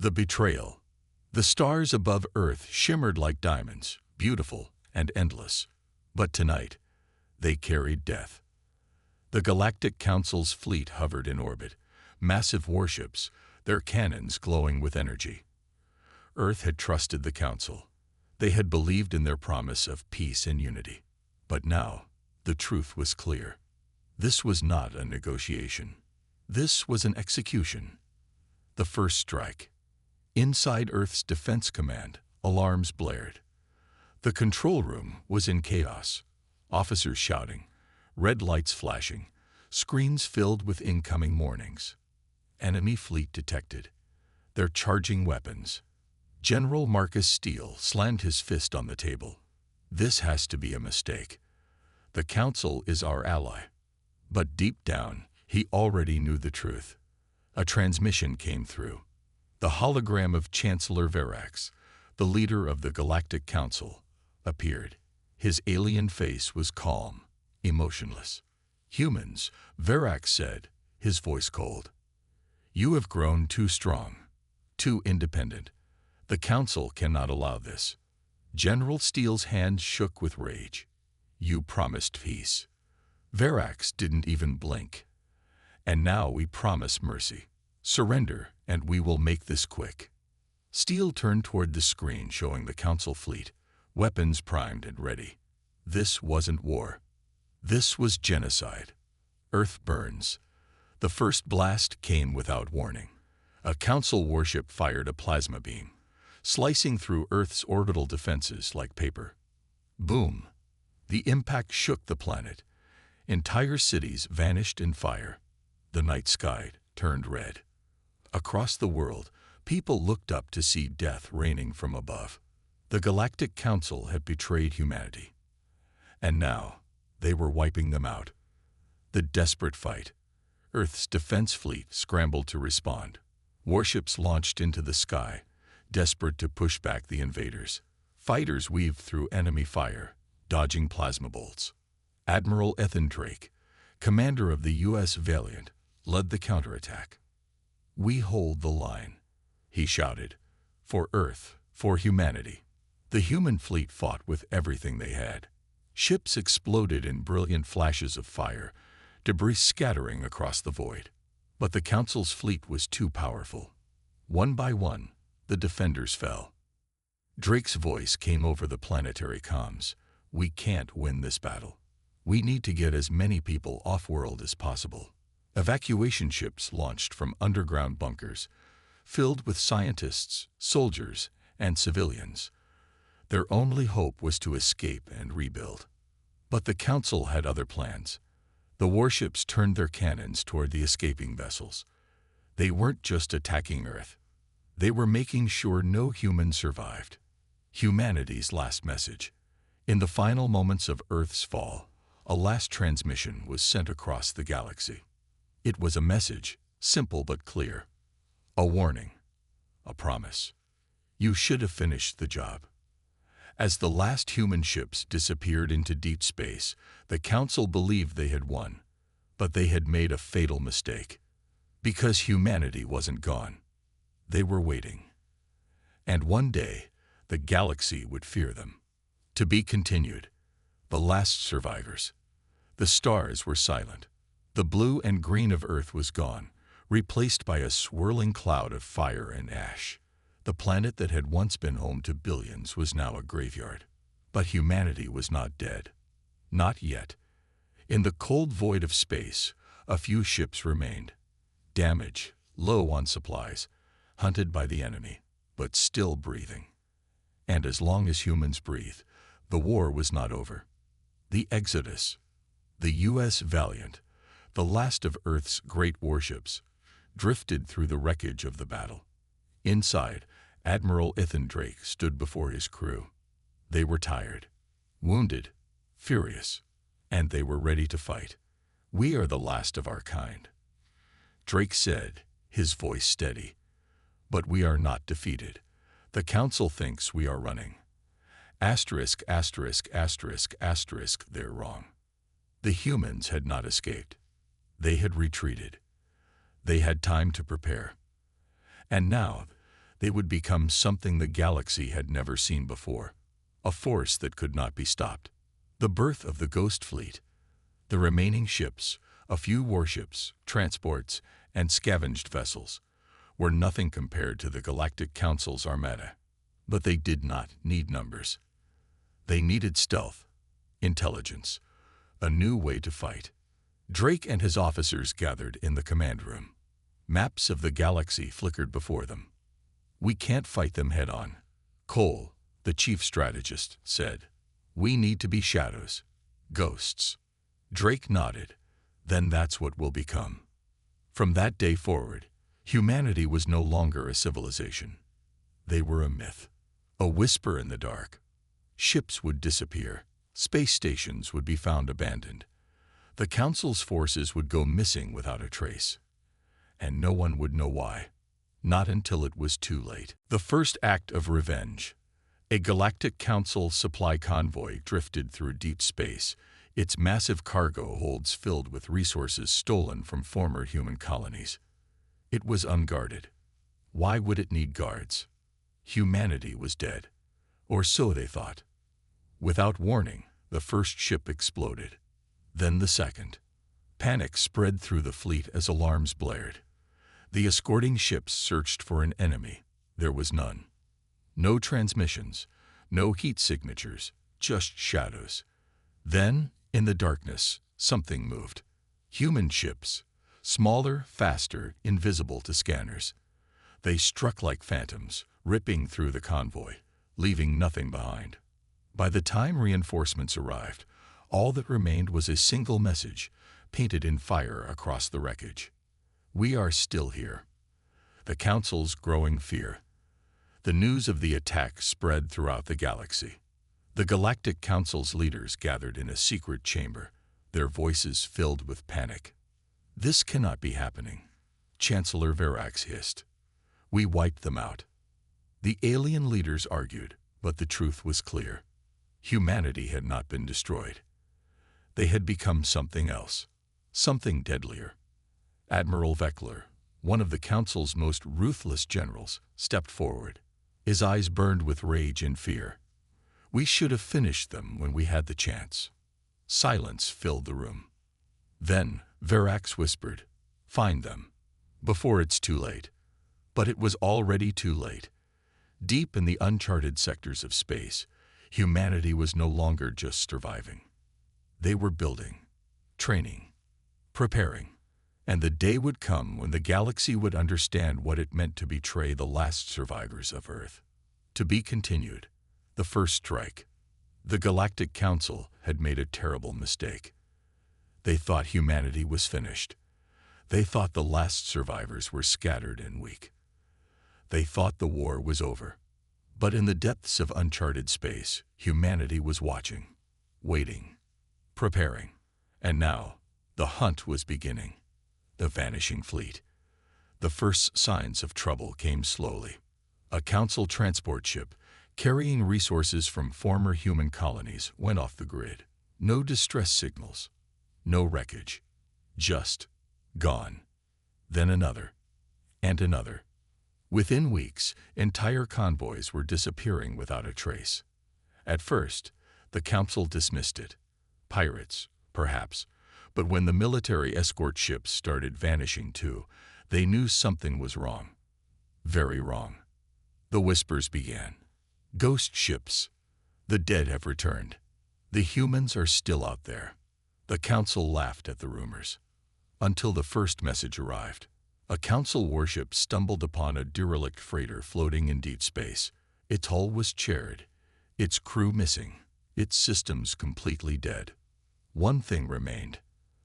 The Betrayal. The stars above Earth shimmered like diamonds, beautiful and endless. But tonight, they carried death. The Galactic Council's fleet hovered in orbit, massive warships, their cannons glowing with energy. Earth had trusted the Council. They had believed in their promise of peace and unity. But now, the truth was clear. This was not a negotiation. This was an execution. The first strike. Inside Earth's Defense Command, alarms blared. The control room was in chaos. Officers shouting, red lights flashing, screens filled with incoming warnings. Enemy fleet detected. They're charging weapons. General Marcus Steele slammed his fist on the table. This has to be a mistake. The Council is our ally. But deep down, he already knew the truth. A transmission came through. The hologram of Chancellor Verax, the leader of the Galactic Council, appeared. His alien face was calm, emotionless. "Humans," Verax said, his voice cold. "You have grown too strong, too independent. The Council cannot allow this." General Steele's hand shook with rage. "You promised peace." Verax didn't even blink. "And now we promise mercy. Surrender, and we will make this quick." Steele turned toward the screen showing the Council fleet, weapons primed and ready. This wasn't war. This was genocide. Earth burns. The first blast came without warning. A Council warship fired a plasma beam, slicing through Earth's orbital defenses like paper. Boom! The impact shook the planet. Entire cities vanished in fire. The night sky turned red. Across the world, people looked up to see death raining from above. The Galactic Council had betrayed humanity. And now, they were wiping them out. The desperate fight. Earth's defense fleet scrambled to respond. Warships launched into the sky, desperate to push back the invaders. Fighters weaved through enemy fire, dodging plasma bolts. Admiral Ethan Drake, commander of the U.S. Valiant, led the counterattack. "We hold the line," he shouted. "For Earth, for humanity." The human fleet fought with everything they had. Ships exploded in brilliant flashes of fire, debris scattering across the void. But the Council's fleet was too powerful. One by one, the defenders fell. Drake's voice came over the planetary comms. "We can't win this battle. We need to get as many people off-world as possible." Evacuation ships launched from underground bunkers, filled with scientists, soldiers, and civilians. Their only hope was to escape and rebuild. But the Council had other plans. The warships turned their cannons toward the escaping vessels. They weren't just attacking Earth. They were making sure no human survived. Humanity's last message. In the final moments of Earth's fall, a last transmission was sent across the galaxy. It was a message, simple but clear. A warning. A promise. You should have finished the job. As the last human ships disappeared into deep space, the Council believed they had won. But they had made a fatal mistake. Because humanity wasn't gone. They were waiting. And one day, the galaxy would fear them. To be continued. The last survivors. The stars were silent. The blue and green of Earth was gone, replaced by a swirling cloud of fire and ash. The planet that had once been home to billions was now a graveyard. But humanity was not dead. Not yet. In the cold void of space, a few ships remained. Damaged, low on supplies, hunted by the enemy, but still breathing. And as long as humans breathe, the war was not over. The Exodus. The U.S. Valiant, the last of Earth's great warships, drifted through the wreckage of the battle. Inside, Admiral Ethan Drake stood before his crew. They were tired, wounded, furious, and they were ready to fight. "We are the last of our kind," Drake said, his voice steady. "But we are not defeated. The Council thinks we are running. Asterisk, asterisk, asterisk, asterisk, they're wrong. The humans had not escaped. They had retreated. They had time to prepare. And now, They would become something the galaxy had never seen before, a force that could not be stopped. The birth of the Ghost Fleet. The remaining ships, a few warships, transports, and scavenged vessels, were nothing compared to the Galactic Council's armada. But they did not need numbers. They needed stealth, intelligence, a new way to fight. Drake and his officers gathered in the command room. Maps of the galaxy flickered before them. "We can't fight them head-on," Cole, the chief strategist, said. "We need to be shadows, ghosts." Drake nodded. "Then that's what we'll become." From that day forward, humanity was no longer a civilization. They were a myth, a whisper in the dark. Ships would disappear. Space stations would be found abandoned. The Council's forces would go missing without a trace. And no one would know why. Not until it was too late. The first act of revenge. A Galactic Council supply convoy drifted through deep space, its massive cargo holds filled with resources stolen from former human colonies. It was unguarded. Why would it need guards? Humanity was dead. Or so they thought. Without warning, the first ship exploded. Then the second. Panic spread through the fleet as alarms blared. The escorting ships searched for an enemy. There was none. No transmissions, no heat signatures, just shadows. Then, in the darkness, something moved. Human ships, smaller, faster, invisible to scanners. They struck like phantoms, ripping through the convoy, leaving nothing behind. By the time reinforcements arrived, all that remained was a single message, painted in fire across the wreckage. "We are still here." The Council's growing fear. The news of the attack spread throughout the galaxy. The Galactic Council's leaders gathered in a secret chamber, their voices filled with panic. "This cannot be happening," Chancellor Verax hissed. "We wiped them out." The alien leaders argued, but the truth was clear. Humanity had not been destroyed. They had become something else, something deadlier. Admiral Veckler, one of the Council's most ruthless generals, stepped forward. His eyes burned with rage and fear. "We should have finished them when we had the chance." Silence filled the room. Then Verax whispered, "Find them, before it's too late." But it was already too late. Deep in the uncharted sectors of space, humanity was no longer just surviving. They were building, training, preparing. And the day would come when the galaxy would understand what it meant to betray the last survivors of Earth. To be continued. The first strike. The Galactic Council had made a terrible mistake. They thought humanity was finished. They thought the last survivors were scattered and weak. They thought the war was over. But in the depths of uncharted space, humanity was watching, waiting, preparing. And now, the hunt was beginning. The vanishing fleet. The first signs of trouble came slowly. A Council transport ship, carrying resources from former human colonies, went off the grid. No distress signals. No wreckage. Just gone. Then another. And another. Within weeks, entire convoys were disappearing without a trace. At first, the Council dismissed it. Pirates, perhaps. But when the military escort ships started vanishing too, they knew something was wrong. Very wrong. The whispers began. Ghost ships. The dead have returned. The humans are still out there. The Council laughed at the rumors. Until the first message arrived. A Council warship stumbled upon a derelict freighter floating in deep space. Its hull was charred, its crew missing, its systems completely dead. One thing remained.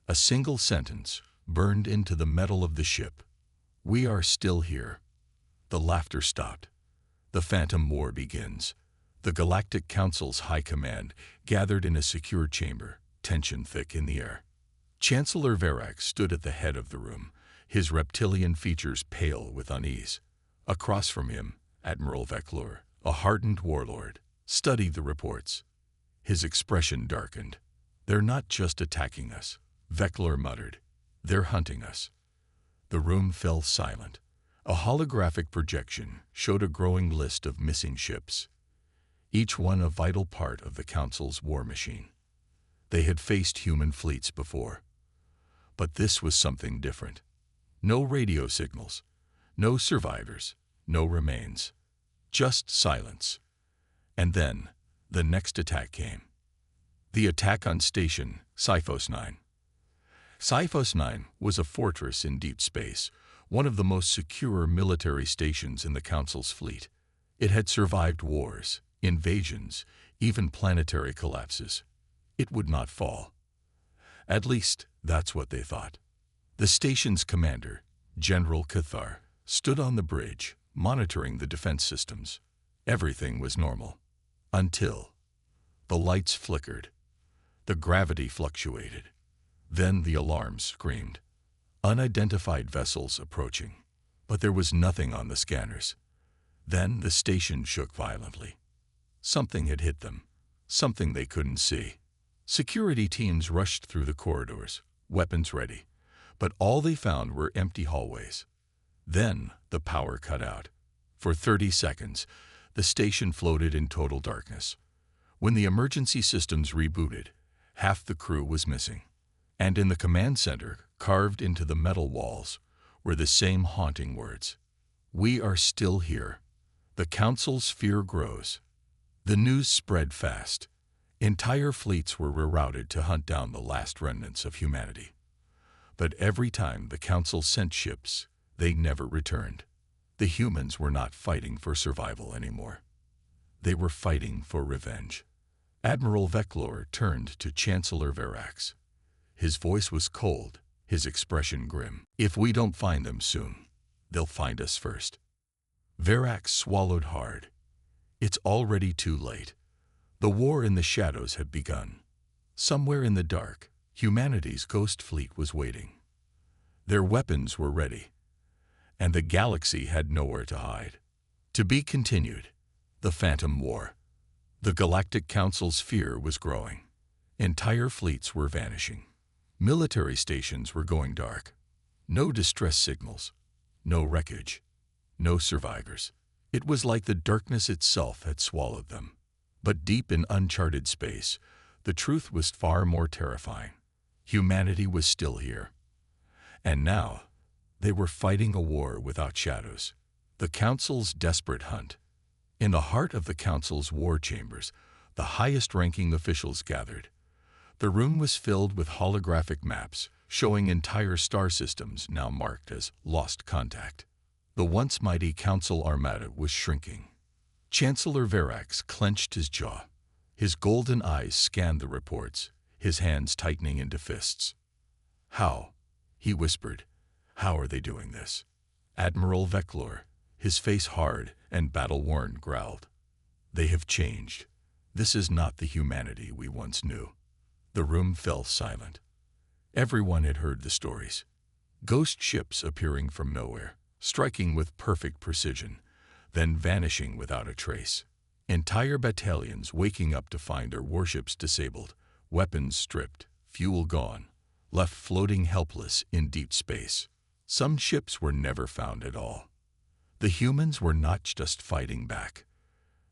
A single sentence, burned into the metal of the ship. "We are still here." The laughter stopped. The Phantom War begins. The Galactic Council's High Command gathered in a secure chamber, tension thick in the air. Chancellor Verax stood at the head of the room, his reptilian features pale with unease. Across from him, Admiral Veckler, a hardened warlord, studied the reports. His expression darkened. "They're not just attacking us," Veckler muttered. "They're hunting us." The room fell silent. A holographic projection showed a growing list of missing ships, each one a vital part of the Council's war machine. They had faced human fleets before, but this was something different. No radio signals, no survivors, no remains, just silence. And then, the next attack came. The attack on Station Sci-Fi 9. Sci-Fi 9 was a fortress in deep space, one of the most secure military stations in the Council's fleet. It had survived wars, invasions, even planetary collapses. It would not fall. At least, that's what they thought. The station's commander, General Cathar, stood on the bridge, monitoring the defense systems. Everything was normal. Until the lights flickered. The gravity fluctuated. Then the alarms screamed. Unidentified vessels approaching. But there was nothing on the scanners. Then the station shook violently. Something had hit them. Something they couldn't see. Security teams rushed through the corridors, weapons ready. But all they found were empty hallways. Then the power cut out. For 30 seconds, the station floated in total darkness. When the emergency systems rebooted, half the crew was missing. And in the command center, carved into the metal walls, were the same haunting words. "We are still here. The Council's fear grows." The news spread fast. Entire fleets were rerouted to hunt down the last remnants of humanity. But every time the Council sent ships, they never returned. The humans were not fighting for survival anymore. They were fighting for revenge. Admiral Veclor turned to Chancellor Verax. His voice was cold, his expression grim. "If we don't find them soon, they'll find us first." Verax swallowed hard. It's already too late. The war in the shadows had begun. Somewhere in the dark, humanity's ghost fleet was waiting. Their weapons were ready, and the galaxy had nowhere to hide. To be continued. The Phantom War. The Galactic Council's fear was growing. Entire fleets were vanishing. Military stations were going dark. No distress signals. No wreckage. No survivors. It was like the darkness itself had swallowed them. But deep in uncharted space, the truth was far more terrifying. Humanity was still here. And now, they were fighting a war without shadows. The Council's desperate hunt. In the heart of the Council's war chambers, the highest-ranking officials gathered. The room was filled with holographic maps showing entire star systems now marked as lost contact. The once mighty Council armada was shrinking. Chancellor Verax clenched his jaw. His golden eyes scanned the reports, his hands tightening into fists. "How?" he whispered. "How are they doing this?" Admiral Veclor, his face hard and battle-worn, growled. "They have changed. This is not the humanity we once knew." The room fell silent. Everyone had heard the stories. Ghost ships appearing from nowhere, striking with perfect precision, then vanishing without a trace. Entire battalions waking up to find their warships disabled, weapons stripped, fuel gone, left floating helpless in deep space. Some ships were never found at all. The humans were not just fighting back.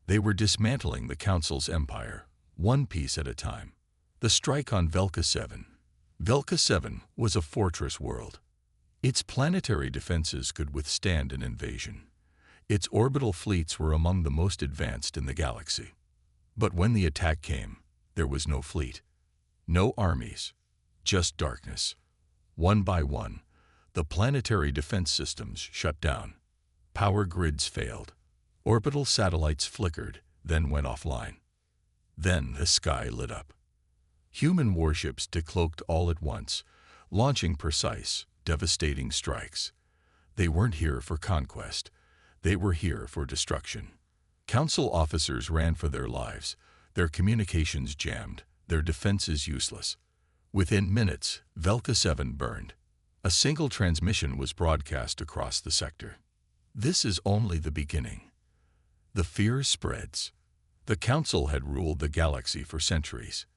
They were dismantling the Council's empire, one piece at a time. The strike on Velka 7. Velka 7 was a fortress world. Its planetary defenses could withstand an invasion. Its orbital fleets were among the most advanced in the galaxy. But when the attack came, there was no fleet. No armies. Just darkness. One by one, the planetary defense systems shut down. Power grids failed. Orbital satellites flickered, then went offline. Then the sky lit up. Human warships decloaked all at once, launching precise, devastating strikes. They weren't here for conquest. They were here for destruction. Council officers ran for their lives, their communications jammed, their defenses useless. Within minutes, Velka 7 burned. A single transmission was broadcast across the sector. This is only the beginning. The fear spreads. The Council had ruled the galaxy for centuries.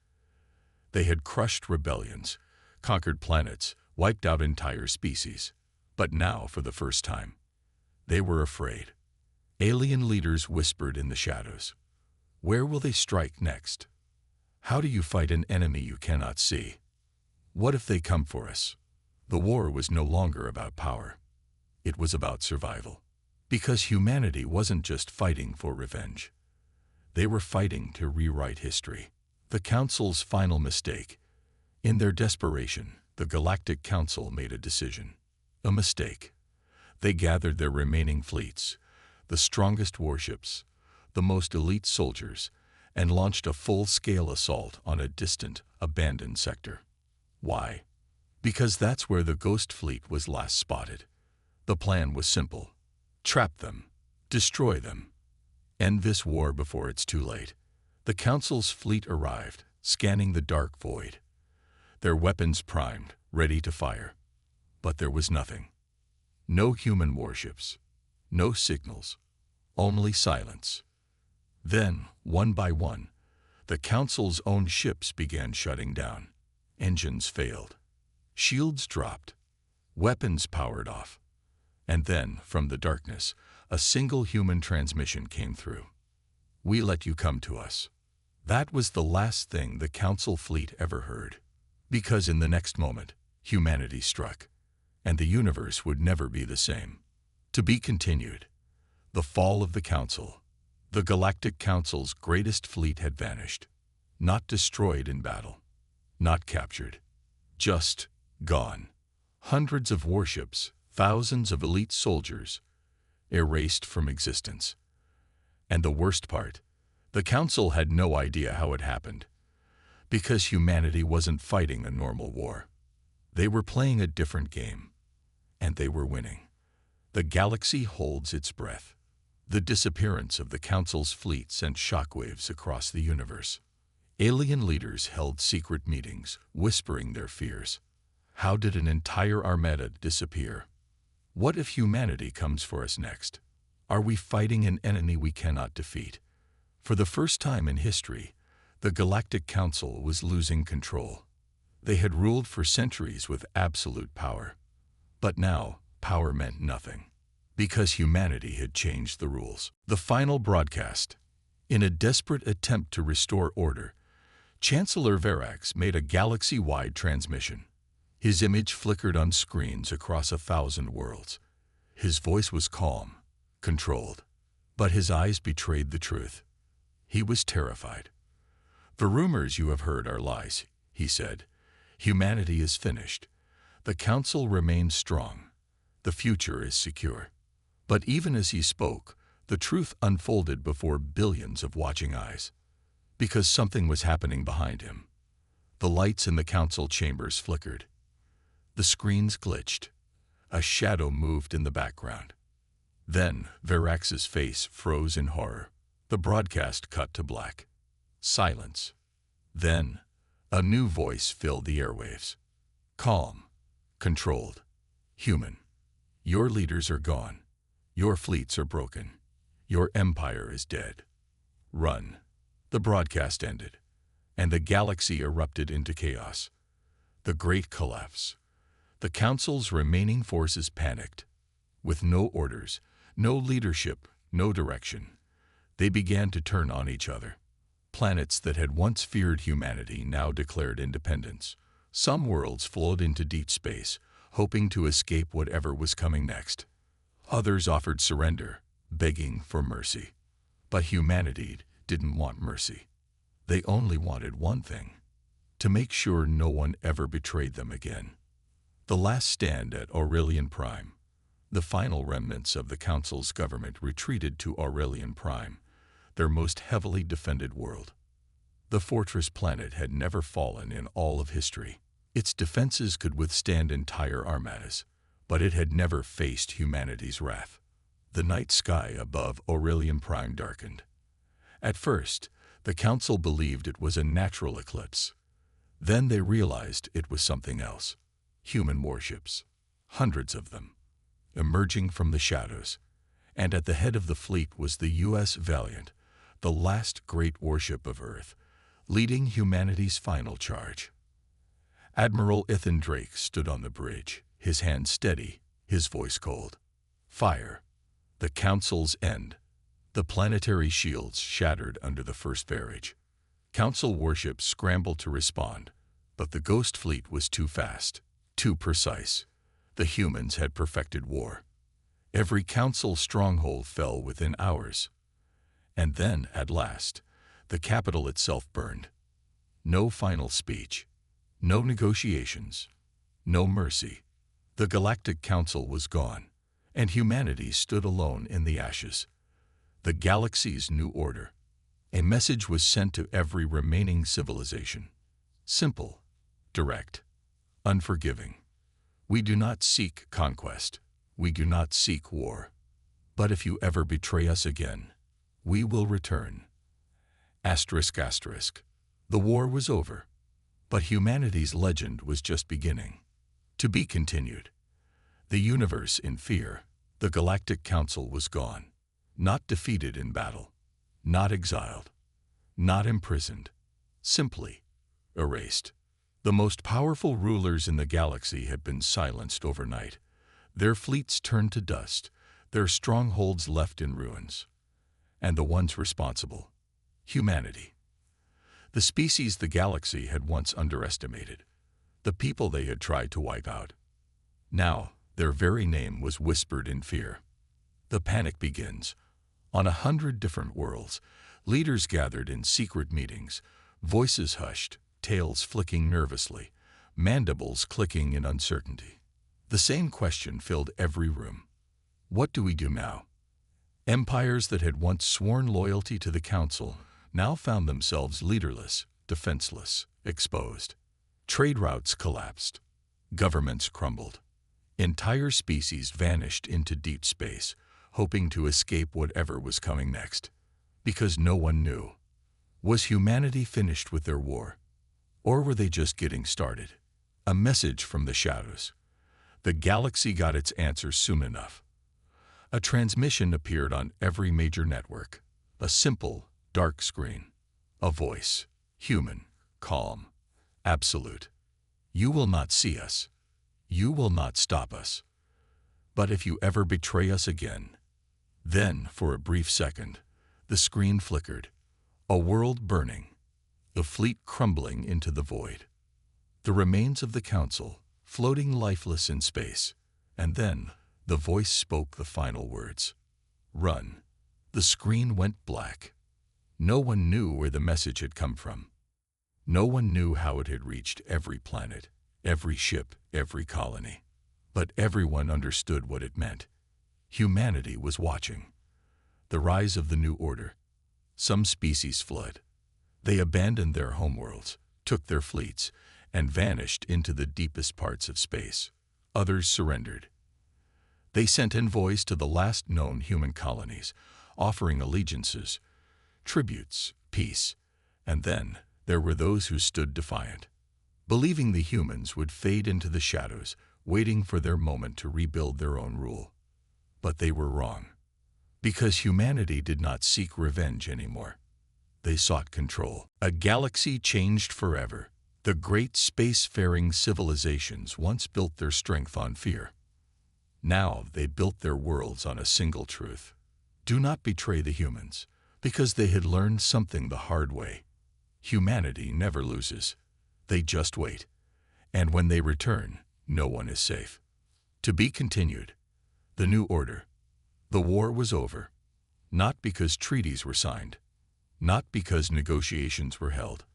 They had crushed rebellions, conquered planets, wiped out entire species. But now, for the first time, They were afraid. Alien leaders whispered in the shadows. Where will they strike next? How do you fight an enemy you cannot see? What if they come for us? The war was no longer about power. It was about survival. Because humanity wasn't just fighting for revenge. They were fighting to rewrite history. The Council's final mistake. In their desperation, the Galactic Council made a decision. A mistake. They gathered their remaining fleets, the strongest warships, the most elite soldiers, and launched a full-scale assault on a distant, abandoned sector. Why? Because that's where the Ghost Fleet was last spotted. The plan was simple. Trap them. Destroy them. End this war before it's too late. The Council's fleet arrived, scanning the dark void. Their weapons primed, ready to fire. But there was nothing. No human warships. No signals. Only silence. Then, one by one, the Council's own ships began shutting down. Engines failed. Shields dropped. Weapons powered off. And then, from the darkness, a single human transmission came through. We let you come to us. That was the last thing the Council fleet ever heard. Because in the next moment, humanity struck, and the universe would never be the same. To be continued. The fall of the Council. The Galactic Council's greatest fleet had vanished. Not destroyed in battle. Not captured. Just gone. Hundreds of warships, thousands of elite soldiers, erased from existence. And the worst part, the Council had no idea how it happened. Because humanity wasn't fighting a normal war. They were playing a different game. And they were winning. The galaxy holds its breath. The disappearance of the Council's fleet sent shockwaves across the universe. Alien leaders held secret meetings, whispering their fears. How did an entire armada disappear? What if humanity comes for us next? Are we fighting an enemy we cannot defeat? For the first time in history, the Galactic Council was losing control. They had ruled for centuries with absolute power. But now, power meant nothing. Because humanity had changed the rules. The final broadcast. In a desperate attempt to restore order, Chancellor Verax made a galaxy-wide transmission. His image flickered on screens across 1,000 worlds. His voice was calm, controlled, but his eyes betrayed the truth. He was terrified. The rumors you have heard are lies, he said. Humanity is finished. The Council remains strong. The future is secure. But even as he spoke, the truth unfolded before billions of watching eyes. Because something was happening behind him. The lights in the Council chambers flickered. The screens glitched. A shadow moved in the background. Then, Verax's face froze in horror. The broadcast cut to black. Silence. Then, a new voice filled the airwaves. Calm. Controlled. Human. Your leaders are gone. Your fleets are broken. Your empire is dead. Run. The broadcast ended, and the galaxy erupted into chaos. The Great Collapse. The Council's remaining forces panicked. With no orders, no leadership, no direction, they began to turn on each other. Planets that had once feared humanity now declared independence. Some worlds flowed into deep space, hoping to escape whatever was coming next. Others offered surrender, begging for mercy. But humanity didn't want mercy. They only wanted one thing: to make sure no one ever betrayed them again. The last stand at Aurelian Prime. The final remnants of the Council's government retreated to Aurelian Prime, their most heavily defended world. The fortress planet had never fallen in all of history. Its defenses could withstand entire armadas, but it had never faced humanity's wrath. The night sky above Aurelian Prime darkened. At first, the Council believed it was a natural eclipse. Then they realized it was something else. Human warships. Hundreds of them. Emerging from the shadows. And at the head of the fleet was the U.S. Valiant, the last great warship of Earth, leading humanity's final charge. Admiral Ethan Drake stood on the bridge, his hand steady, his voice cold. Fire. The Council's end. The planetary shields shattered under the first barrage. Council warships scrambled to respond, but the Ghost Fleet was too fast, too precise. The humans had perfected war. Every Council stronghold fell within hours. And then, at last, the capital itself burned. No final speech, no negotiations, no mercy. The Galactic Council was gone, and humanity stood alone in the ashes. The galaxy's new order. A message was sent to every remaining civilization. Simple, direct, unforgiving. We do not seek conquest. We do not seek war. But if you ever betray us again, we will return. Asterisk, asterisk. The war was over, but humanity's legend was just beginning. To be continued. The universe in fear. The Galactic Council was gone. Not defeated in battle. Not exiled. Not imprisoned. Simply erased. The most powerful rulers in the galaxy had been silenced overnight. Their fleets turned to dust, their strongholds left in ruins. And the ones responsible? Humanity. The species the galaxy had once underestimated. The people they had tried to wipe out. Now, their very name was whispered in fear. The panic begins. On 100 different worlds, leaders gathered in secret meetings, voices hushed, tails flicking nervously, mandibles clicking in uncertainty. The same question filled every room. What do we do now? Empires that had once sworn loyalty to the Council now found themselves leaderless, defenseless, exposed. Trade routes collapsed. Governments crumbled. Entire species vanished into deep space, hoping to escape whatever was coming next. Because no one knew. Was humanity finished with their war? Or were they just getting started? A message from the shadows. The galaxy got its answer soon enough. A transmission appeared on every major network. A simple, dark screen. A voice. Human. Calm. Absolute. You will not see us. You will not stop us. But if you ever betray us again. Then, for a brief second, the screen flickered. A world burning. The fleet crumbling into the void. The remains of the Council, floating lifeless in space. And then, the voice spoke the final words. Run. The screen went black. No one knew where the message had come from. No one knew how it had reached every planet, every ship, every colony. But everyone understood what it meant. Humanity was watching. The rise of the new order. Some species fled. They abandoned their homeworlds, took their fleets, and vanished into the deepest parts of space. Others surrendered. They sent envoys to the last known human colonies, offering allegiances, tributes, peace. And then there were those who stood defiant, believing the humans would fade into the shadows, waiting for their moment to rebuild their own rule. But they were wrong. Because humanity did not seek revenge anymore. They sought control. A galaxy changed forever. The great spacefaring civilizations once built their strength on fear. Now they built their worlds on a single truth. Do not betray the humans, because they had learned something the hard way. Humanity never loses. They just wait. And when they return, no one is safe. To be continued. The new order. The war was over. Not because treaties were signed. Not because negotiations were held.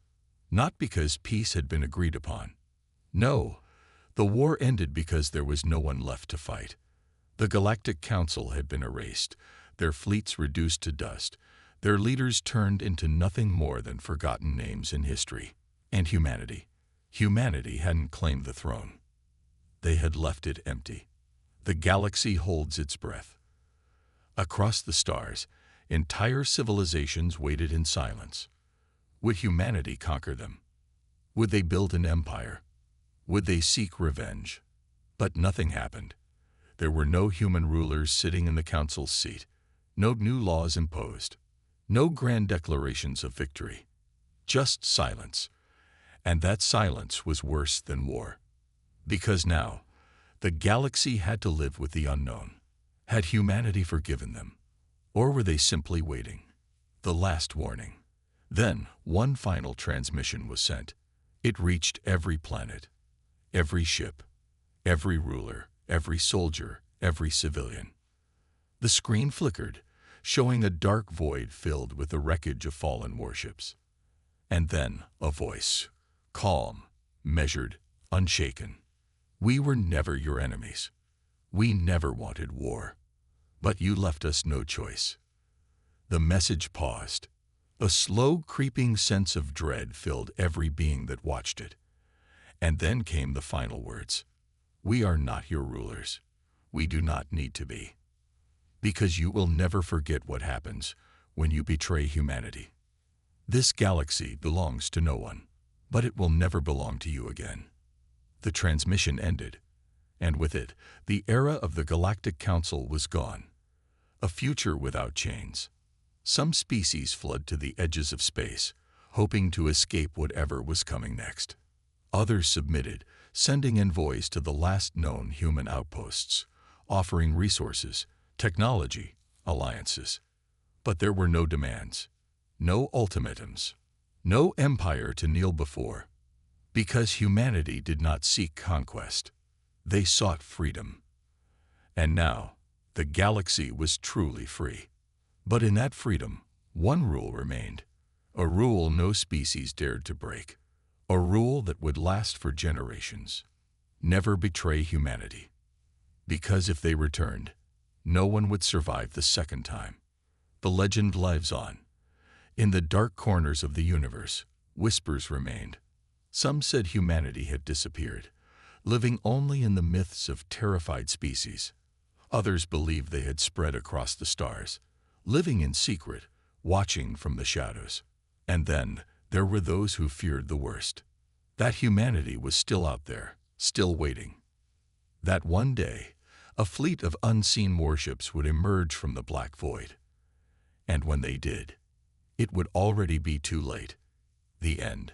Not because peace had been agreed upon. No, the war ended because there was no one left to fight. The Galactic Council had been erased, their fleets reduced to dust, their leaders turned into nothing more than forgotten names in history. And humanity hadn't claimed the throne. They had left it empty. The galaxy holds its breath. Across the stars, entire civilizations waited in silence. Would humanity conquer them? Would they build an empire? Would they seek revenge? But nothing happened. There were no human rulers sitting in the council's seat, no new laws imposed, no grand declarations of victory. Just silence. And that silence was worse than war. Because now, the galaxy had to live with the unknown. Had humanity forgiven them? Or were they simply waiting? The last warning. Then, one final transmission was sent. It reached every planet, every ship, every ruler, every soldier, every civilian. The screen flickered, showing a dark void filled with the wreckage of fallen warships. And then a voice, calm, measured, unshaken. We were never your enemies. We never wanted war. But you left us no choice. The message paused. A slow, creeping sense of dread filled every being that watched it. And then came the final words. We are not your rulers. We do not need to be. Because you will never forget what happens when you betray humanity. This galaxy belongs to no one, but it will never belong to you again. The transmission ended, and with it, the era of the Galactic Council was gone. A future without chains. Some species fled to the edges of space, hoping to escape whatever was coming next. Others submitted, sending envoys to the last known human outposts, offering resources, technology, alliances. But there were no demands, no ultimatums, no empire to kneel before. Because humanity did not seek conquest, they sought freedom. And now, the galaxy was truly free. But in that freedom, one rule remained, a rule no species dared to break, a rule that would last for generations. Never betray humanity. Because if they returned, no one would survive the second time. The legend lives on. In the dark corners of the universe, whispers remained. Some said humanity had disappeared, living only in the myths of terrified species. Others believed they had spread across the stars, living in secret, watching from the shadows. And then there were those who feared the worst. That humanity was still out there, still waiting. That one day, a fleet of unseen warships would emerge from the black void. And when they did, it would already be too late. The end.